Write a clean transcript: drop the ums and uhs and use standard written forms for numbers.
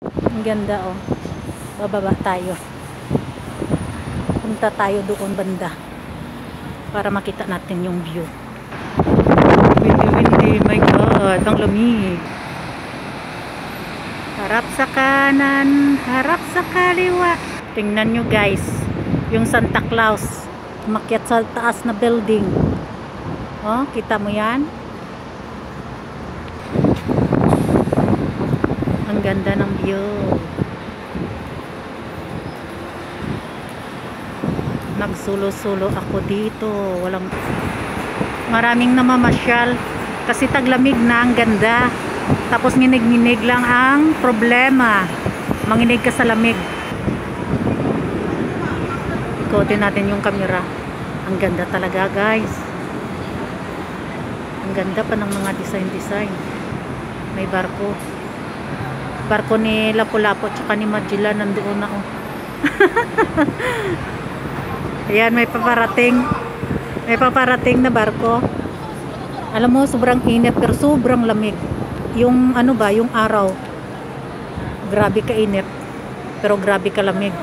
Ang ganda oh. Bababa tayo. Punta tayo doon banda para makita natin yung view. Windy, my God, ang lamig. Harap sa kanan, harap sa kaliwa. Tingnan nyo guys, yung Santa Claus umakyat sa taas na building. Oh, kita mo yan? Ang ganda ng view. Nagsulo-sulo ako dito. Maraming namamasyal kasi taglamig na, ang ganda. Tapos nginig-nginig lang ang problema. Manginig ka sa lamig. Ikotin natin yung camera. Ang ganda talaga guys. Ang ganda pa ng mga design. May barko. Barko ni Lapu-Lapu tsaka ni Magellan nandoon na oh. Ayan, may paparating. May paparating na barko. Alam mo, sobrang init pero sobrang lamig. Yung ano ba, yung araw. Grabe ka init. Pero grabe ka lamig.